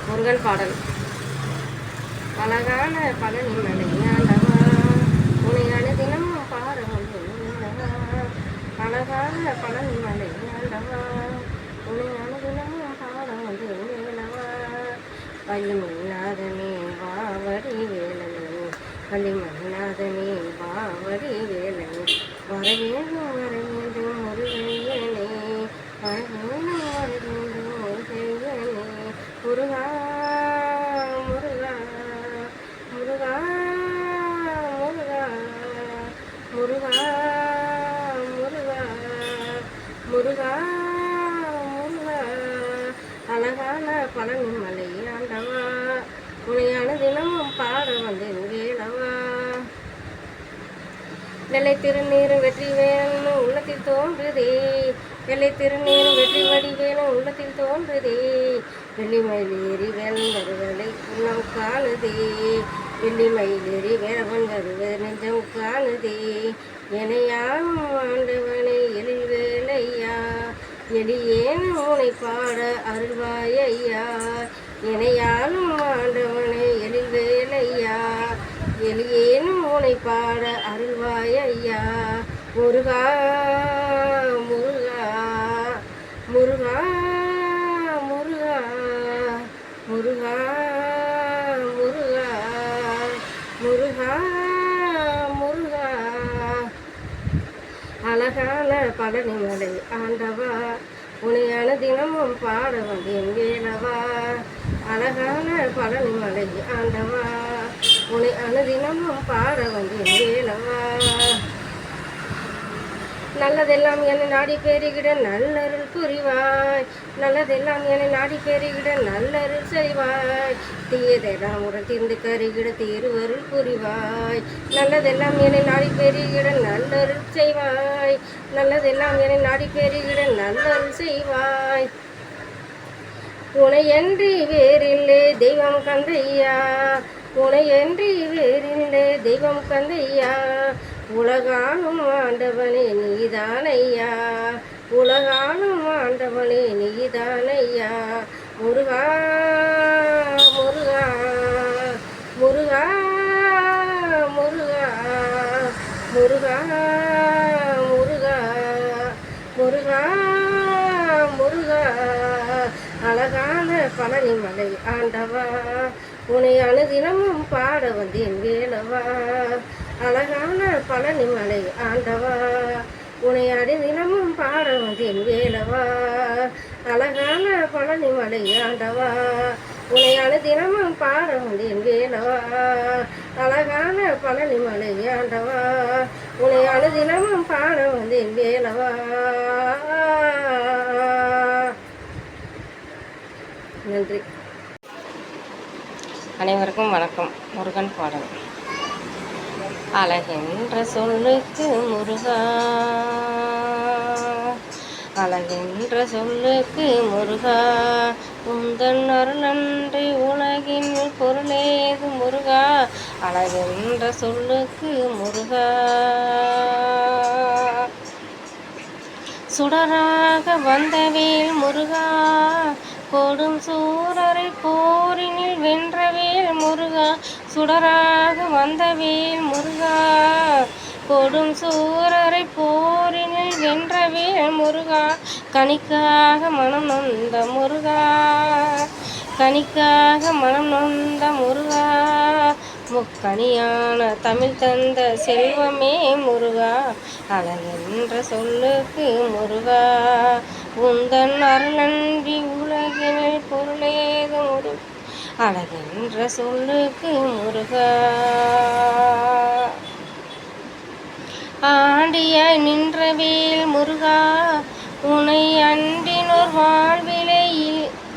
முருகன் பாடல். அழகான பழனி மலையாண்டவா உனை அனுதினமும் பாட வந்தேனவா. அழகான பழனி மலையாண்டவா உனை அனுதினமும் பாட வந்தேனவா. வள்ளிமன்னாதனே வாவடி வேலனே, வள்ளிமன்னாதனே வாவடி வேலனே, வரவேண்டும் வரவேண்டும் முருகையனே, வரவேண்டும் வரவேண்டும் முருகையனே. முருகா முருகா முருகா முருகா முருகா முருகா முருகா முருகா. அழகான பழனி மலை ஆண்டவா உனையான தினமும் பாட வந்தேன் வேலவா. வெள்ளை திருநீரும் வெற்றி வேணும் உள்ளத்தில் தோன்றுதே, வெள்ளை திருநீரும் வெற்றி வடி வேணும் உள்ளத்தில் தோன்றுதே. வெள்ளி மயிலேறி வேலன் வருவதை உள்ளம் காணுதே, வெள்ளி மயிலேறி வேலவன் வருவது நெஞ்சம் காணுதே. எனையாம் ஆண்டவனை எழில் வேலையா, எளியேன் உனை பாட அருள்வாயையா. எனையாலும் ஆண்டவனை எழில் வேலையா, எளியேனும் உனை பாட அருள்வாயையா. முருகா முருகா முருகா முருகா முருகா முருகா முருகா முருகா. அழகான பழனி மலை ஆண்டவா உனையான தினமும் பாட வந்தேன் வேலவா. அழகான பழனி மலை ஆண்டவா உனை அனுதினமும் பாட வந்தேன் வேலவா. நல்லதெல்லாம் என்னை நாடி பெருகிட நல்லருள் புரிவாய், நல்லதெல்லாம் என்னை நாடி பெருகிட நல்லருள் செய்வாய். தீயதெல்லாம் உடன் தீர்ந்து கருகிட தீருவருள் புரிவாய், நல்லதெல்லாம் என்னை நாடி பெருகிட நல்லருள் செய்வாய், நல்லதெல்லாம் என்னை நாடி பெருகிட நல்லருள் செய்வாய். உனையன்றி வேறில்லை தெய்வம் கந்தையா, உனையன்றி வேறில்லை தெய்வம் கந்தையா. உலகானும் ஆண்டவனே நீதானையா, உலகானும் ஆண்டவனே நீதானையா. முருகா முருகா முருகா முருகா முருகா முருகா முருகா முருகா. அழகான பழனி மலை ஆண்டவா உனை அனுதினமும் பாட வந்தேன் வேலவா. அழகான பழனி மலை ஆண்டவா உனை அனுதினமும் பாட வந்தேன் வேலவா. அழகான பழனி மலை ஆண்டவா உனை அனுதினமும் பாட வந்தேன் வேலவா. அழகான பழனி மலை ஆண்டவா உனை அனுதினமும் பாட வந்தேன் வேலவா. நன்றி. அனைவருக்கும் வணக்கம். முருகன் பாடல். அழகென்ற சொல்லுக்கு முருகா, அழகென்ற சொல்லுக்கு முருகா, உந்தன் அருளன்றி உலகின் பொருளேது முருகா. அழகென்ற சொல்லுக்கு முருகா, சுடராக வந்தவேல் முருகா, கொடும் சூரரை போரினில் வென்றவேல் முருகா. சுடராக வந்தவேல் முருகா, கொடும் சூரரை போரினில் வென்றவேல் முருகா. கனிக்காக மனம் நொந்த முருகா, கனிக்காக மனம் நொந்த முருகா. முக்கனியான தமிழ் தந்த செல்வமே முருகா. அழகென்ற சொல்லுக்கு முருகா, உந்தன் அருளன்றி உலகினில் பொருளேது முருகா. அழகென்ற சொல்லுக்கு முருகா, ஆண்டியாய் நின்றவேல் முருகா, உனை அன்றினோர் வாழ்விலே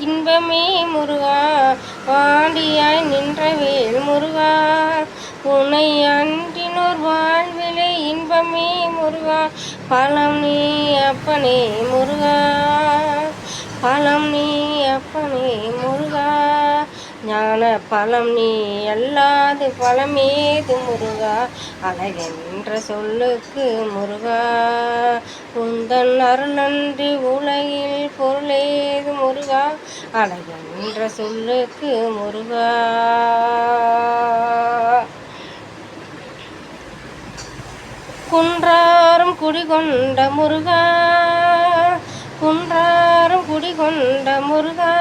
இன்பமே முருகா. ஆண்டியாய் நின்றவேல் முருகா, உனை அன்றினோர் வாழ்விலே இன்பமே முருகா. பழம் நீ அப்பனே முருகா, பழம் நீ அப்பனே முருகா. ஞான பழம் நீ அல்லாது பழமேது முருகா, அழகென்ற சொல்லுக்கு முருகா. உந்தன் அருளன்றி உலகில் பொருளேது முருகா, அழகென்ற சொல்லுக்கு முருகா. குன்றாரும் குடிகொண்ட முருகா, குன்றாரும் குடிகொண்ட முருகா,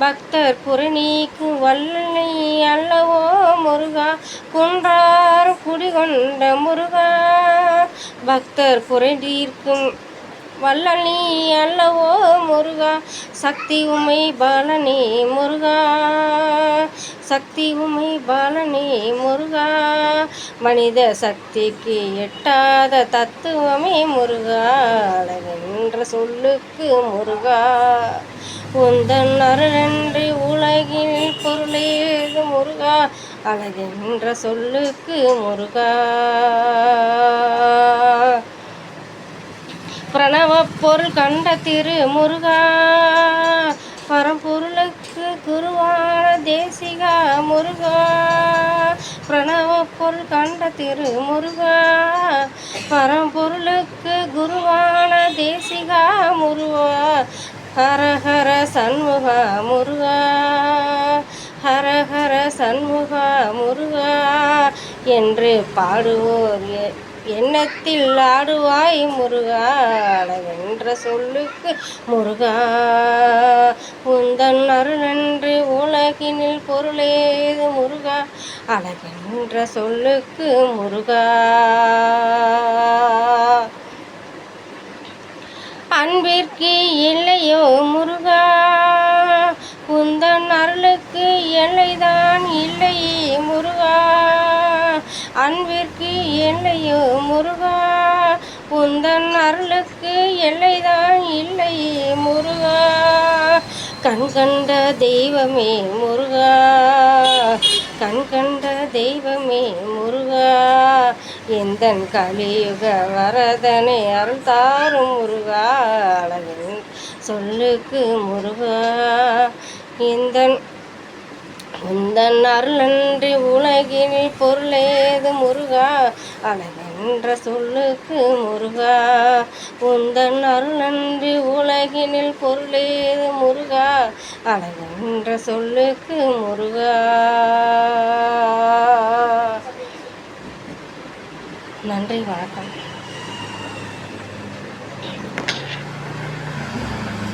பக்தர் குறை நீக்கும் வல்லனை அல்லவோ முருகா. குன்றாரும் குடிகொண்ட முருகா, பக்தர் குறை தீர்க்கும் வல்லல் நீ அல்லவோ முருகா. சக்தி உமை பாலனே முருகா, சக்தி உமை பாலனே முருகா, மனித சக்திக்கு எட்டாத தத்துவமே முருகா, அழகென்ற சொல்லுக்கு முருகா. உந்தன் அருளன்றி உலகில் பொருளேது முருகா, அழகென்ற சொல்லுக்கு முருகா. பிரணவ பொருள் கண்ட திரு முருகா, பரம்பொருளுக்கு குருவான தேசிகா முருகா. பிரணவ பொருள் கண்ட திரு முருகா, பரம்பொருளுக்கு குருவான தேசிகா முருகா. ஹரஹர சண்முகா முருகா, ஹரஹர சண்முகா முருகா என்று பாடுவோர் எண்ணத்தில் ஆடுவாய் முருகா, அழகென்ற சொல்லுக்கு முருகா. உந்தன் அருளன்றி உலகினில் பொருளேது முருகா, அழகென்ற சொல்லுக்கு முருகா. அன்பிற்கு இல்லையோ முருகா, உந்தன் அருளுக்கு எல்லைதான் இல்லையே முருகா. அன்பிற்கு எல்லையோ முருகா, உந்தன் அருளுக்கு எல்லைதான் இல்லையே முருகா. கண் கண்ட தெய்வமே முருகா, கண் கண்ட தெய்வமே முருகா, எந்தன் கலியுக வரதனை அருள் தாரும் முருகா, அழகின் சொல்லுக்கு முருகா. உந்தன் அருளன்றி உலகில் பொருளேது முருகா, அழகென்ற சொல்லுக்கு முருகா. உந்தன் அருளன்றி உலகினில் பொருளேது முருகா, அழகென்ற சொல்லுக்கு முருகா.